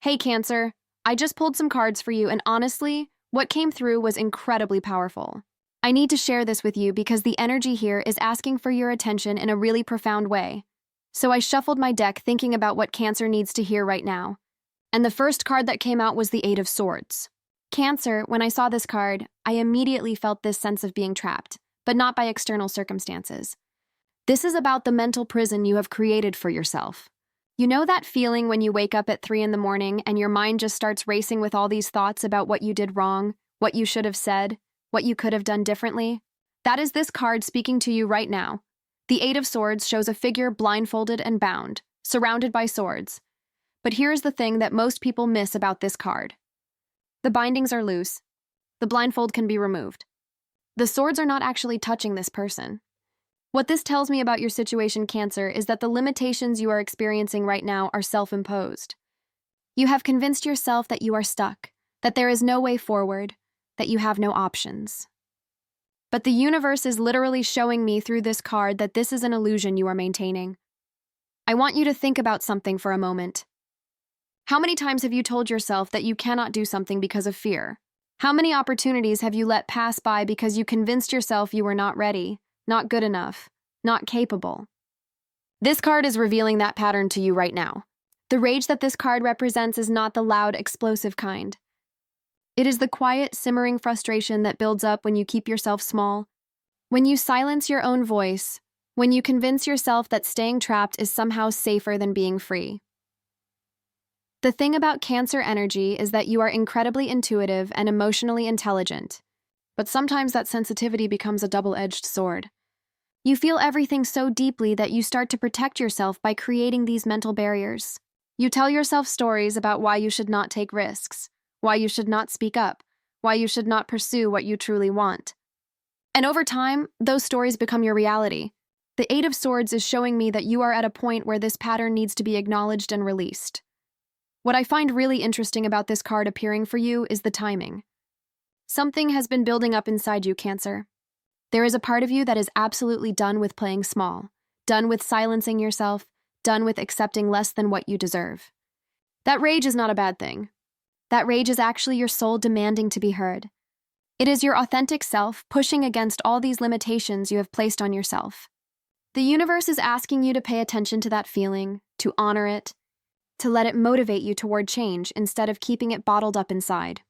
Hey, Cancer. I just pulled some cards for you, and honestly, what came through was incredibly powerful. I need to share this with you because the energy here is asking for your attention in a really profound way. So I shuffled my deck thinking about what Cancer needs to hear right now. And the first card that came out was the Eight of Swords. Cancer, when I saw this card, I immediately felt this sense of being trapped, but not by external circumstances. This is about the mental prison you have created for yourself. You know that feeling when you wake up at 3 in the morning and your mind just starts racing with all these thoughts about what you did wrong, what you should have said, what you could have done differently? That is this card speaking to you right now. The Eight of Swords shows a figure blindfolded and bound, surrounded by swords. But here's the thing that most people miss about this card. The bindings are loose. The blindfold can be removed. The swords are not actually touching this person. What this tells me about your situation, Cancer, is that the limitations you are experiencing right now are self-imposed. You have convinced yourself that you are stuck, that there is no way forward, that you have no options. But the universe is literally showing me through this card that this is an illusion you are maintaining. I want you to think about something for a moment. How many times have you told yourself that you cannot do something because of fear? How many opportunities have you let pass by because you convinced yourself you were not ready, not good enough, not capable? This card is revealing that pattern to you right now. The rage that this card represents is not the loud, explosive kind. It is the quiet, simmering frustration that builds up when you keep yourself small, when you silence your own voice, when you convince yourself that staying trapped is somehow safer than being free. The thing about Cancer energy is that you are incredibly intuitive and emotionally intelligent, but sometimes that sensitivity becomes a double-edged sword. You feel everything so deeply that you start to protect yourself by creating these mental barriers. You tell yourself stories about why you should not take risks, why you should not speak up, why you should not pursue what you truly want. And over time, those stories become your reality. The Eight of Swords is showing me that you are at a point where this pattern needs to be acknowledged and released. What I find really interesting about this card appearing for you is the timing. Something has been building up inside you, Cancer. There is a part of you that is absolutely done with playing small, done with silencing yourself, done with accepting less than what you deserve. That rage is not a bad thing. That rage is actually your soul demanding to be heard. It is your authentic self pushing against all these limitations you have placed on yourself. The universe is asking you to pay attention to that feeling, to honor it, to let it motivate you toward change instead of keeping it bottled up inside.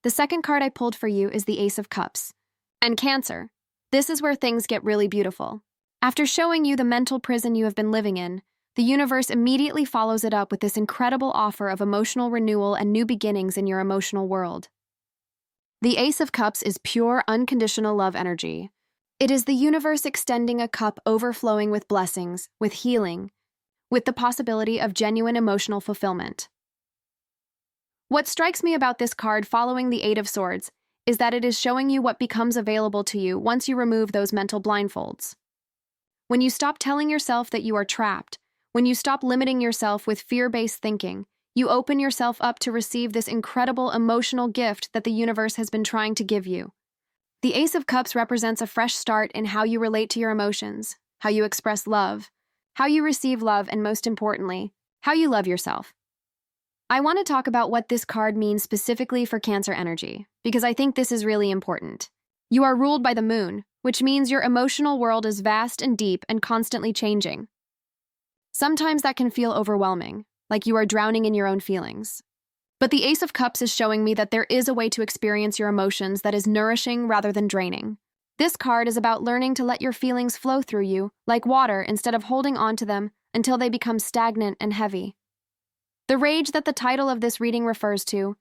The second card I pulled for you is the Ace of Cups. And Cancer, this is where things get really beautiful. After showing you the mental prison you have been living in, the universe immediately follows it up with this incredible offer of emotional renewal and new beginnings in your emotional world. The Ace of Cups is pure, unconditional love energy. It is the universe extending a cup overflowing with blessings, with healing, with the possibility of genuine emotional fulfillment. What strikes me about this card following the Eight of Swords is that it is showing you what becomes available to you once you remove those mental blindfolds. When you stop telling yourself that you are trapped, when you stop limiting yourself with fear-based thinking, you open yourself up to receive this incredible emotional gift that the universe has been trying to give you. The Ace of Cups represents a fresh start in how you relate to your emotions, how you express love, how you receive love, and most importantly, how you love yourself. I want to talk about what this card means specifically for Cancer energy, because I think this is really important. You are ruled by the moon, which means your emotional world is vast and deep and constantly changing. Sometimes that can feel overwhelming, like you are drowning in your own feelings. But the Ace of Cups is showing me that there is a way to experience your emotions that is nourishing rather than draining. This card is about learning to let your feelings flow through you, like water, instead of holding on to them until they become stagnant and heavy. The rage that the title of this reading refers to,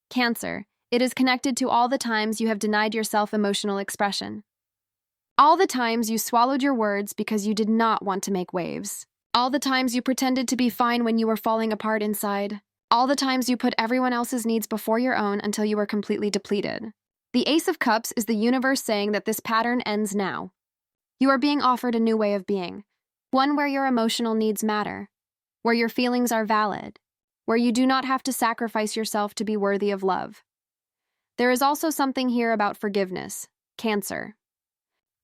Cancer, it is connected to all the times you have denied yourself emotional expression. All the times you swallowed your words because you did not want to make waves. All the times you pretended to be fine when you were falling apart inside. All the times you put everyone else's needs before your own until you were completely depleted. The Ace of Cups is the universe saying that this pattern ends now. You are being offered a new way of being, one where your emotional needs matter, where your feelings are valid, where you do not have to sacrifice yourself to be worthy of love. There is also something here about forgiveness, Cancer.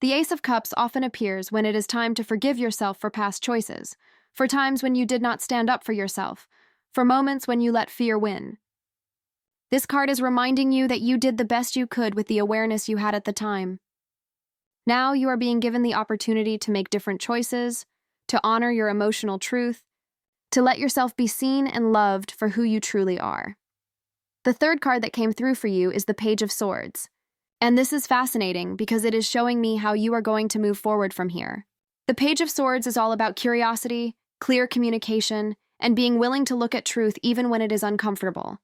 The Ace of Cups often appears when it is time to forgive yourself for past choices, for times when you did not stand up for yourself, for moments when you let fear win. This card is reminding you that you did the best you could with the awareness you had at the time. Now you are being given the opportunity to make different choices, to honor your emotional truth, to let yourself be seen and loved for who you truly are. The third card that came through for you is the Page of Swords. And this is fascinating because it is showing me how you are going to move forward from here. The Page of Swords is all about curiosity, clear communication, and being willing to look at truth even when it is uncomfortable.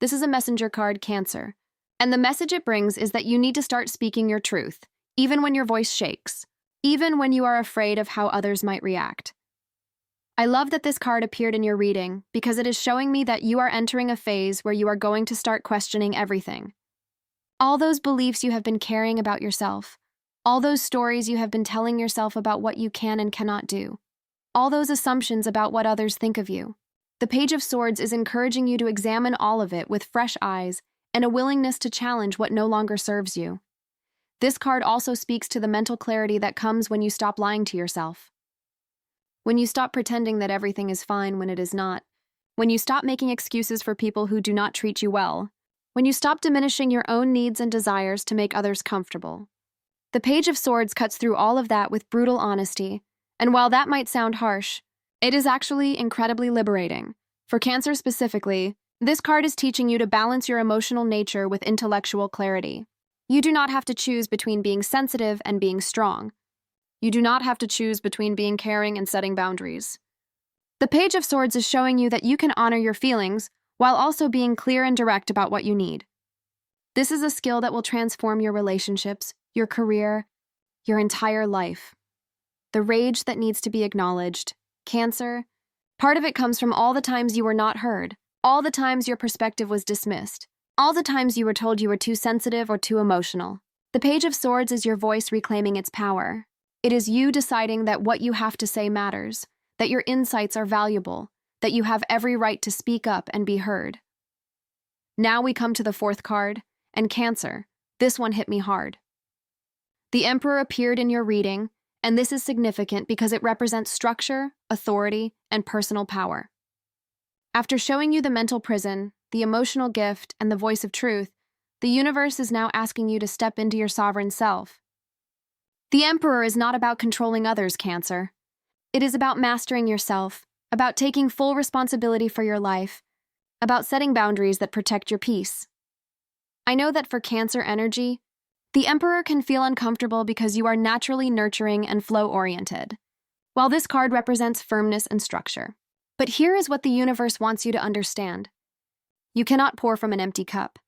This is a messenger card, Cancer. And the message it brings is that you need to start speaking your truth, even when your voice shakes, even when you are afraid of how others might react. I love that this card appeared in your reading because it is showing me that you are entering a phase where you are going to start questioning everything. All those beliefs you have been carrying about yourself, all those stories you have been telling yourself about what you can and cannot do, all those assumptions about what others think of you. The Page of Swords is encouraging you to examine all of it with fresh eyes and a willingness to challenge what no longer serves you. This card also speaks to the mental clarity that comes when you stop lying to yourself. When you stop pretending that everything is fine when it is not. When you stop making excuses for people who do not treat you well. When you stop diminishing your own needs and desires to make others comfortable. The Page of Swords cuts through all of that with brutal honesty, and while that might sound harsh, it is actually incredibly liberating. For Cancer specifically, this card is teaching you to balance your emotional nature with intellectual clarity. You do not have to choose between being sensitive and being strong. You do not have to choose between being caring and setting boundaries. The Page of Swords is showing you that you can honor your feelings while also being clear and direct about what you need. This is a skill that will transform your relationships, your career, your entire life. The rage that needs to be acknowledged, Cancer, part of it comes from all the times you were not heard, all the times your perspective was dismissed, all the times you were told you were too sensitive or too emotional. The Page of Swords is your voice reclaiming its power. It is you deciding that what you have to say matters, that your insights are valuable, that you have every right to speak up and be heard. Now we come to the fourth card, and Cancer, this one hit me hard. The Emperor appeared in your reading, and this is significant because it represents structure, authority, and personal power. After showing you the mental prison, the emotional gift, and the voice of truth, the universe is now asking you to step into your sovereign self. The Emperor is not about controlling others, Cancer. It is about mastering yourself, about taking full responsibility for your life, about setting boundaries that protect your peace. I know that for Cancer energy, the Emperor can feel uncomfortable because you are naturally nurturing and flow-oriented, while this card represents firmness and structure. But here is what the universe wants you to understand. You cannot pour from an empty cup.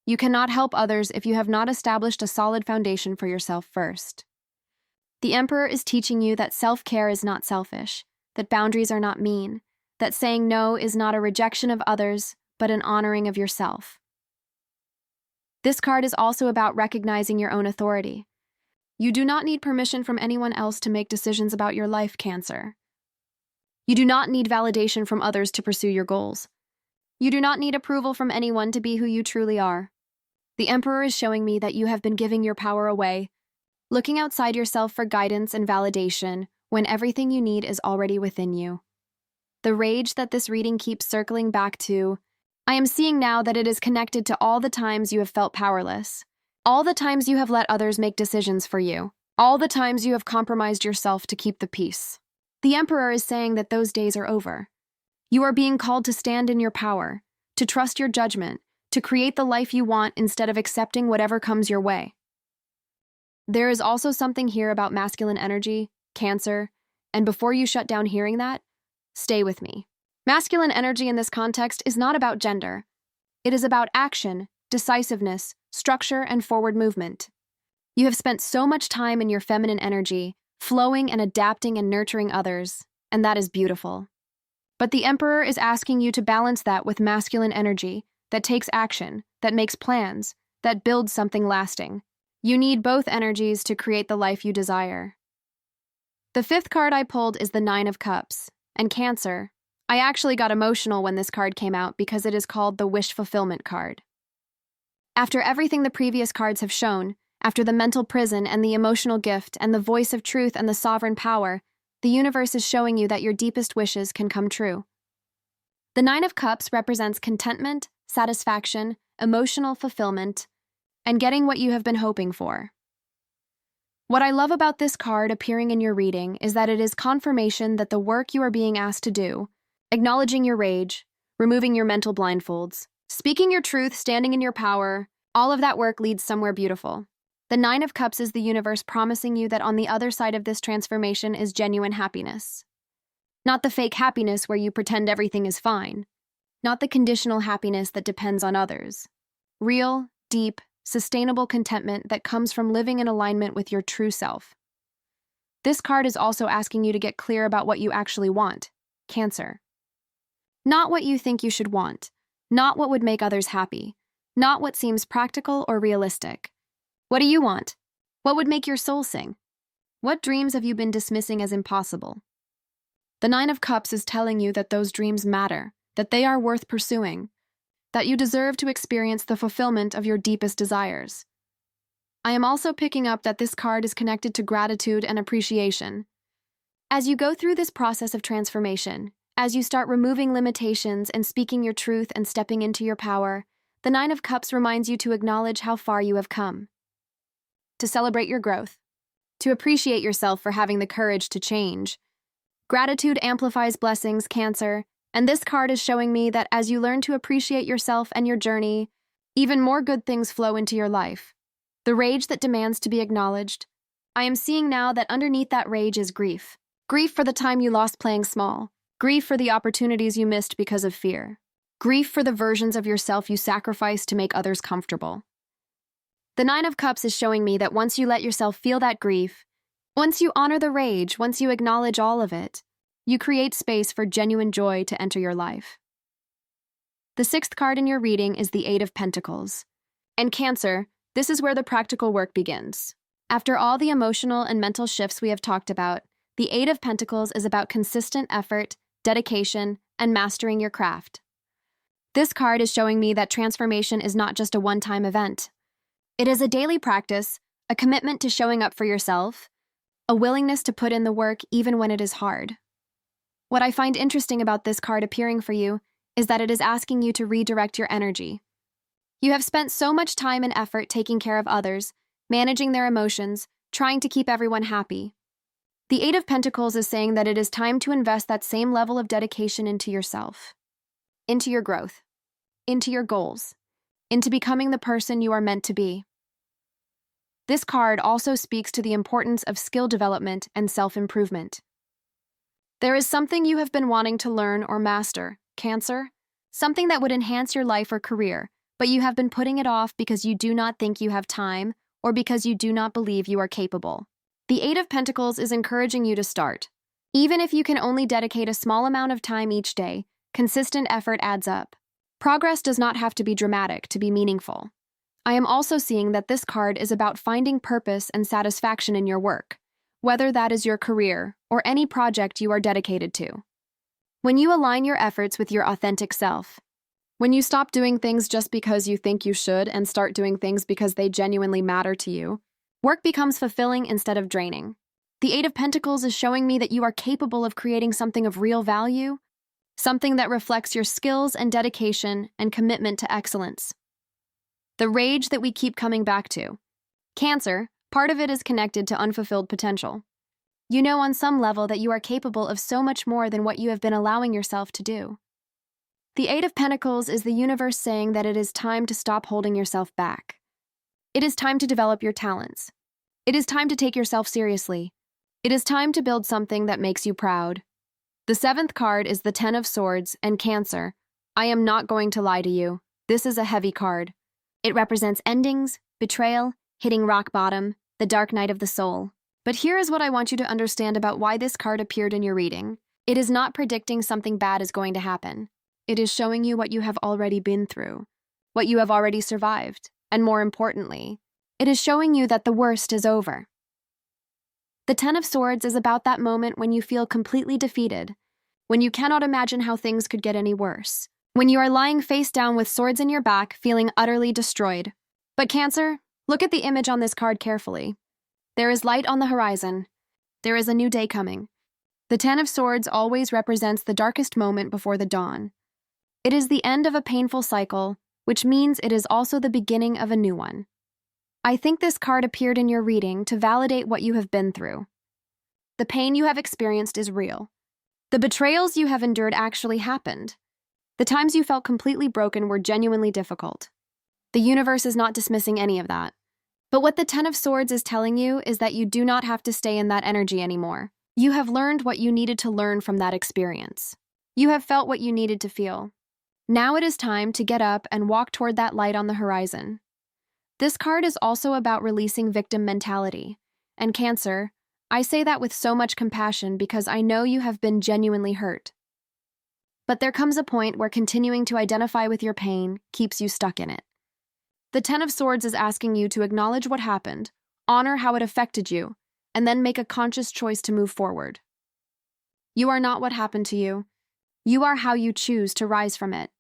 You cannot help others if you have not established a solid foundation for yourself first. The Emperor is teaching you that self-care is not selfish, that boundaries are not mean, that saying no is not a rejection of others, but an honoring of yourself. This card is also about recognizing your own authority. You do not need permission from anyone else to make decisions about your life, Cancer. You do not need validation from others to pursue your goals. You do not need approval from anyone to be who you truly are. The Emperor is showing me that you have been giving your power away, looking outside yourself for guidance and validation when everything you need is already within you. The rage that this reading keeps circling back to, I am seeing now that it is connected to all the times you have felt powerless, all the times you have let others make decisions for you, all the times you have compromised yourself to keep the peace. The Emperor is saying that those days are over. You are being called to stand in your power, to trust your judgment, to create the life you want instead of accepting whatever comes your way. There is also something here about masculine energy, Cancer, and before you shut down hearing that, stay with me. Masculine energy in this context is not about gender. It is about action, decisiveness, structure, and forward movement. You have spent so much time in your feminine energy, flowing and adapting and nurturing others, and that is beautiful. But the Emperor is asking you to balance that with masculine energy that takes action, that makes plans, that builds something lasting. You need both energies to create the life you desire. The fifth card I pulled is the Nine of Cups, and Cancer. I actually got emotional when this card came out because it is called the Wish Fulfillment card. After everything the previous cards have shown, after the mental prison and the emotional gift and the voice of truth and the sovereign power, the universe is showing you that your deepest wishes can come true. The Nine of Cups represents contentment, satisfaction, emotional fulfillment, and getting what you have been hoping for. What I love about this card appearing in your reading is that it is confirmation that the work you are being asked to do, acknowledging your rage, removing your mental blindfolds, speaking your truth, standing in your power, all of that work leads somewhere beautiful. The Nine of Cups is the universe promising you that on the other side of this transformation is genuine happiness. Not the fake happiness where you pretend everything is fine. Not the conditional happiness that depends on others. Real, deep, sustainable contentment that comes from living in alignment with your true self. This card is also asking you to get clear about what you actually want, Cancer. Not what you think you should want, not what would make others happy, not what seems practical or realistic. What do you want? What would make your soul sing? What dreams have you been dismissing as impossible? The Nine of Cups is telling you that those dreams matter, that they are worth pursuing, that you deserve to experience the fulfillment of your deepest desires. I am also picking up that this card is connected to gratitude and appreciation. As you go through this process of transformation, as you start removing limitations and speaking your truth and stepping into your power, the Nine of Cups reminds you to acknowledge how far you have come, to celebrate your growth, to appreciate yourself for having the courage to change. Gratitude amplifies blessings, Cancer, and this card is showing me that as you learn to appreciate yourself and your journey, even more good things flow into your life. The rage that demands to be acknowledged. I am seeing now that underneath that rage is grief. Grief for the time you lost playing small. Grief for the opportunities you missed because of fear. Grief for the versions of yourself you sacrificed to make others comfortable. The Nine of Cups is showing me that once you let yourself feel that grief, once you honor the rage, once you acknowledge all of it, you create space for genuine joy to enter your life. The sixth card in your reading is the Eight of Pentacles. And Cancer, this is where the practical work begins. After all the emotional and mental shifts we have talked about, the Eight of Pentacles is about consistent effort, dedication, and mastering your craft. This card is showing me that transformation is not just a one-time event. It is a daily practice, a commitment to showing up for yourself, a willingness to put in the work even when it is hard. What I find interesting about this card appearing for you is that it is asking you to redirect your energy. You have spent so much time and effort taking care of others, managing their emotions, trying to keep everyone happy. The Eight of Pentacles is saying that it is time to invest that same level of dedication into yourself, into your growth, into your goals, into becoming the person you are meant to be. This card also speaks to the importance of skill development and self-improvement. There is something you have been wanting to learn or master, Cancer, something that would enhance your life or career, but you have been putting it off because you do not think you have time or because you do not believe you are capable. The Eight of Pentacles is encouraging you to start. Even if you can only dedicate a small amount of time each day, consistent effort adds up. Progress does not have to be dramatic to be meaningful. I am also seeing that this card is about finding purpose and satisfaction in your work, whether that is your career or any project you are dedicated to. When you align your efforts with your authentic self, when you stop doing things just because you think you should and start doing things because they genuinely matter to you, work becomes fulfilling instead of draining. The Eight of Pentacles is showing me that you are capable of creating something of real value, something that reflects your skills and dedication and commitment to excellence. The rage that we keep coming back to. Cancer, part of it is connected to unfulfilled potential. You know on some level that you are capable of so much more than what you have been allowing yourself to do. The Eight of Pentacles is the universe saying that it is time to stop holding yourself back. It is time to develop your talents. It is time to take yourself seriously. It is time to build something that makes you proud. The seventh card is the Ten of Swords, and Cancer, I am not going to lie to you. This is a heavy card. It represents endings, betrayal, hitting rock bottom, the dark night of the soul. But here is what I want you to understand about why this card appeared in your reading. It is not predicting something bad is going to happen. It is showing you what you have already been through, what you have already survived, and more importantly, it is showing you that the worst is over. The Ten of Swords is about that moment when you feel completely defeated, when you cannot imagine how things could get any worse, when you are lying face down with swords in your back, feeling utterly destroyed. But Cancer, look at the image on this card carefully. There is light on the horizon. There is a new day coming. The Ten of Swords always represents the darkest moment before the dawn. It is the end of a painful cycle, which means it is also the beginning of a new one. I think this card appeared in your reading to validate what you have been through. The pain you have experienced is real. The betrayals you have endured actually happened. The times you felt completely broken were genuinely difficult. The universe is not dismissing any of that. But what the Ten of Swords is telling you is that you do not have to stay in that energy anymore. You have learned what you needed to learn from that experience. You have felt what you needed to feel. Now it is time to get up and walk toward that light on the horizon. This card is also about releasing victim mentality. And Cancer, I say that with so much compassion because I know you have been genuinely hurt. But there comes a point where continuing to identify with your pain keeps you stuck in it. The Ten of Swords is asking you to acknowledge what happened, honor how it affected you, and then make a conscious choice to move forward. You are not what happened to you. You are how you choose to rise from it.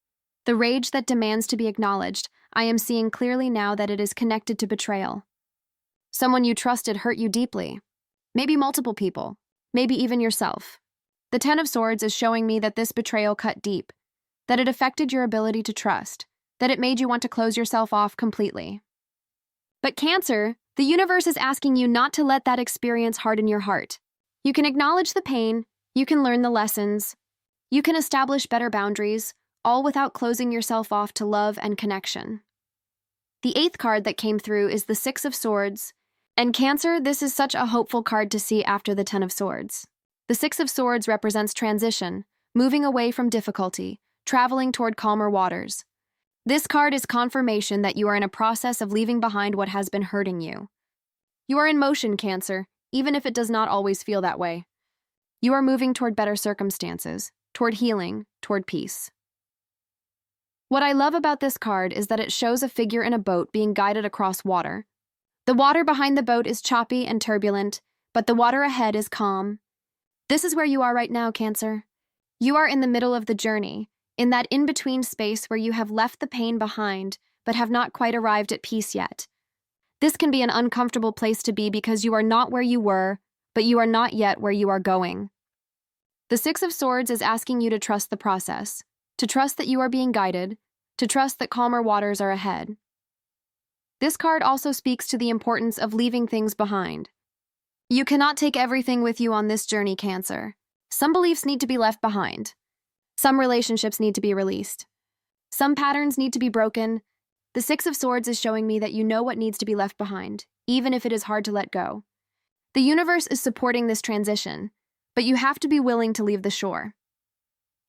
The rage that demands to be acknowledged, I am seeing clearly now that it is connected to betrayal. Someone you trusted hurt you deeply. Maybe multiple people. Maybe even yourself. The Ten of Swords is showing me that this betrayal cut deep, that it affected your ability to trust, that it made you want to close yourself off completely. But Cancer, the universe is asking you not to let that experience harden your heart. You can acknowledge the pain, you can learn the lessons, you can establish better boundaries, all without closing yourself off to love and connection. The 8th card that came through is the 6 of Swords, and Cancer, this is such a hopeful card to see after the 10 of Swords. The 6 of Swords represents transition, moving away from difficulty, traveling toward calmer waters. This card is confirmation that you are in a process of leaving behind what has been hurting you. You are in motion, Cancer, even if it does not always feel that way. You are moving toward better circumstances, toward healing, toward peace. What I love about this card is that it shows a figure in a boat being guided across water. The water behind the boat is choppy and turbulent, but the water ahead is calm. This is where you are right now, Cancer. You are in the middle of the journey, in that in-between space where you have left the pain behind, but have not quite arrived at peace yet. This can be an uncomfortable place to be because you are not where you were, but you are not yet where you are going. The 6 of Swords is asking you to trust the process, to trust that you are being guided, to trust that calmer waters are ahead. This card also speaks to the importance of leaving things behind. You cannot take everything with you on this journey, Cancer. Some beliefs need to be left behind. Some relationships need to be released. Some patterns need to be broken. The 6 of Swords is showing me that you know what needs to be left behind, even if it is hard to let go. The universe is supporting this transition, but you have to be willing to leave the shore.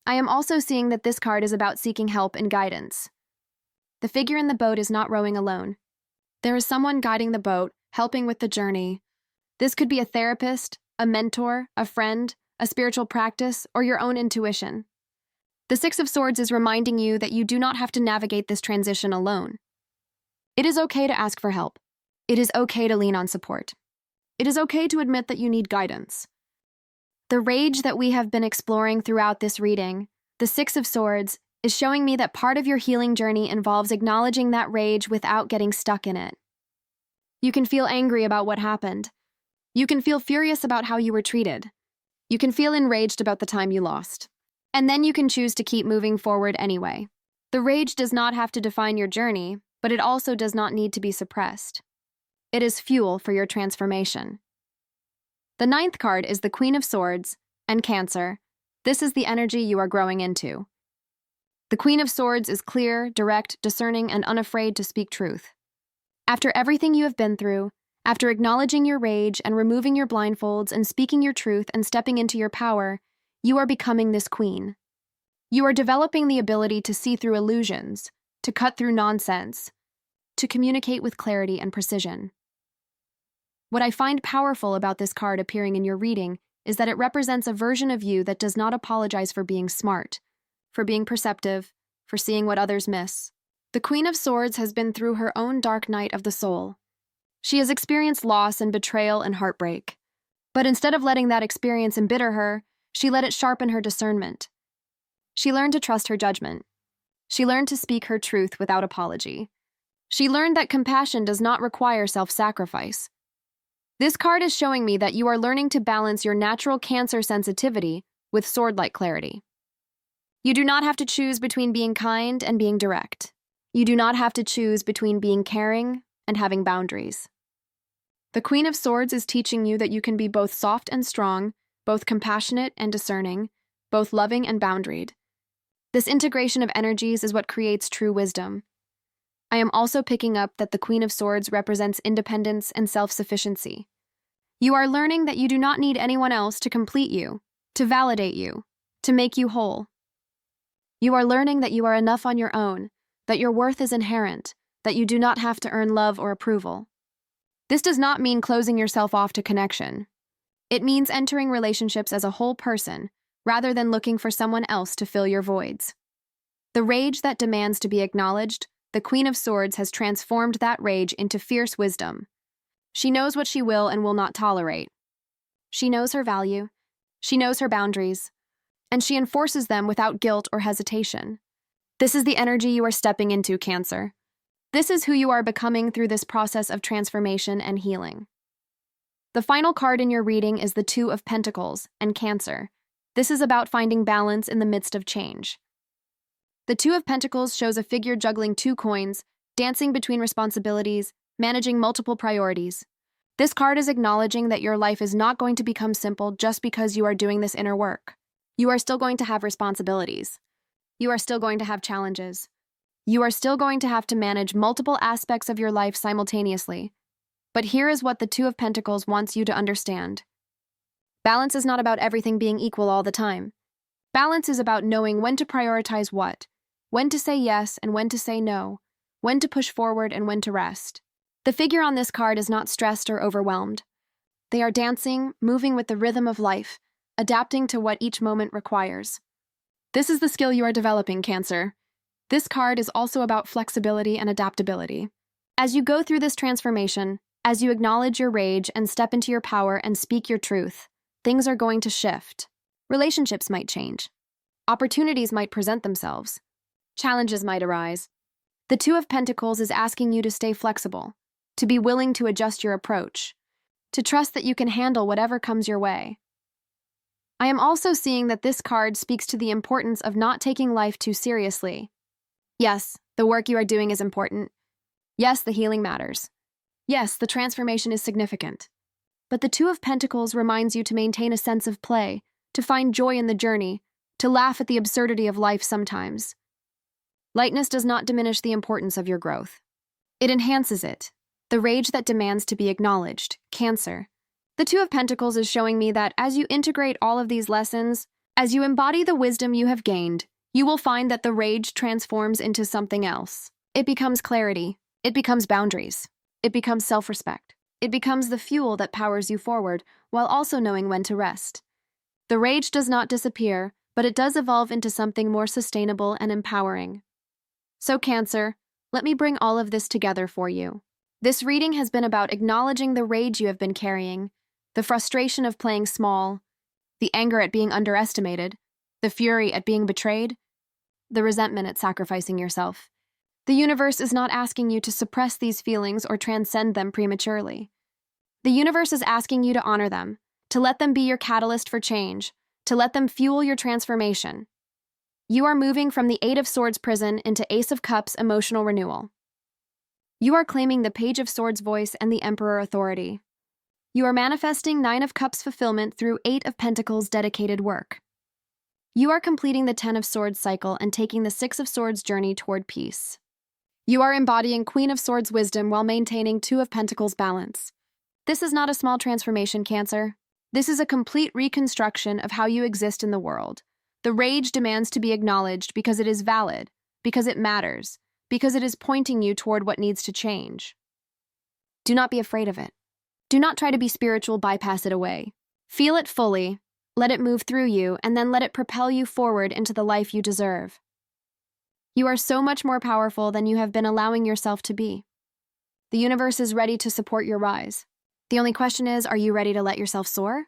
I am also seeing that this card is about seeking help and guidance. The figure in the boat is not rowing alone. There is someone guiding the boat, helping with the journey. This could be a therapist, a mentor, a friend, a spiritual practice, or your own intuition. The 6 of Swords is reminding you that you do not have to navigate this transition alone. It is okay to ask for help. It is okay to lean on support. It is okay to admit that you need guidance. The rage that we have been exploring throughout this reading, the 6 of Swords, is showing me that part of your healing journey involves acknowledging that rage without getting stuck in it. You can feel angry about what happened. You can feel furious about how you were treated. You can feel enraged about the time you lost. And then you can choose to keep moving forward anyway. The rage does not have to define your journey, but it also does not need to be suppressed. It is fuel for your transformation. The 9th card is the Queen of Swords, and Cancer. This is the energy you are growing into. The Queen of Swords is clear, direct, discerning, and unafraid to speak truth. After everything you have been through, after acknowledging your rage and removing your blindfolds and speaking your truth and stepping into your power, you are becoming this queen. You are developing the ability to see through illusions, to cut through nonsense, to communicate with clarity and precision. What I find powerful about this card appearing in your reading is that it represents a version of you that does not apologize for being smart, for being perceptive, for seeing what others miss. The Queen of Swords has been through her own dark night of the soul. She has experienced loss and betrayal and heartbreak. But instead of letting that experience embitter her, she let it sharpen her discernment. She learned to trust her judgment. She learned to speak her truth without apology. She learned that compassion does not require self-sacrifice. This card is showing me that you are learning to balance your natural Cancer sensitivity with sword-like clarity. You do not have to choose between being kind and being direct. You do not have to choose between being caring and having boundaries. The Queen of Swords is teaching you that you can be both soft and strong, both compassionate and discerning, both loving and boundaried. This integration of energies is what creates true wisdom. I am also picking up that the Queen of Swords represents independence and self-sufficiency. You are learning that you do not need anyone else to complete you, to validate you, to make you whole. You are learning that you are enough on your own, that your worth is inherent, that you do not have to earn love or approval. This does not mean closing yourself off to connection. It means entering relationships as a whole person, rather than looking for someone else to fill your voids. The rage that demands to be acknowledged, the Queen of Swords has transformed that rage into fierce wisdom. She knows what she will and will not tolerate. She knows her value. She knows her boundaries. And she enforces them without guilt or hesitation. This is the energy you are stepping into, Cancer. This is who you are becoming through this process of transformation and healing. The final card in your reading is the Two of Pentacles and Cancer. This is about finding balance in the midst of change. The Two of Pentacles shows a figure juggling two coins, dancing between responsibilities, managing multiple priorities. This card is acknowledging that your life is not going to become simple just because you are doing this inner work. You are still going to have responsibilities. You are still going to have challenges. You are still going to have to manage multiple aspects of your life simultaneously. But here is what the Two of Pentacles wants you to understand. Balance is not about everything being equal all the time. Balance is about knowing when to prioritize what, when to say yes and when to say no, when to push forward and when to rest. The figure on this card is not stressed or overwhelmed. They are dancing, moving with the rhythm of life, adapting to what each moment requires. This is the skill you are developing, Cancer. This card is also about flexibility and adaptability. As you go through this transformation, as you acknowledge your rage and step into your power and speak your truth, things are going to shift. Relationships might change. Opportunities might present themselves. Challenges might arise. The Two of Pentacles is asking you to stay flexible, to be willing to adjust your approach, to trust that you can handle whatever comes your way. I am also seeing that this card speaks to the importance of not taking life too seriously. Yes, the work you are doing is important. Yes, the healing matters. Yes, the transformation is significant. But the Two of Pentacles reminds you to maintain a sense of play, to find joy in the journey, to laugh at the absurdity of life sometimes. Lightness does not diminish the importance of your growth. It enhances it. The rage that demands to be acknowledged, Cancer. The Two of Pentacles is showing me that as you integrate all of these lessons, as you embody the wisdom you have gained, you will find that the rage transforms into something else. It becomes clarity. It becomes boundaries. It becomes self-respect. It becomes the fuel that powers you forward while also knowing when to rest. The rage does not disappear, but it does evolve into something more sustainable and empowering. So, Cancer, let me bring all of this together for you. This reading has been about acknowledging the rage you have been carrying, the frustration of playing small, the anger at being underestimated, the fury at being betrayed, the resentment at sacrificing yourself. The universe is not asking you to suppress these feelings or transcend them prematurely. The universe is asking you to honor them, to let them be your catalyst for change, to let them fuel your transformation. You are moving from the Eight of Swords prison into Ace of Cups emotional renewal. You are claiming the Page of Swords voice and the Emperor authority. You are manifesting Nine of Cups fulfillment through Eight of Pentacles dedicated work. You are completing the Ten of Swords cycle and taking the Six of Swords journey toward peace. You are embodying Queen of Swords wisdom while maintaining Two of Pentacles balance. This is not a small transformation, Cancer. This is a complete reconstruction of how you exist in the world. The rage demands to be acknowledged because it is valid, because it matters, because it is pointing you toward what needs to change. Do not be afraid of it. Do not try to be spiritual, bypass it away. Feel it fully, let it move through you, and then let it propel you forward into the life you deserve. You are so much more powerful than you have been allowing yourself to be. The universe is ready to support your rise. The only question is, are you ready to let yourself soar?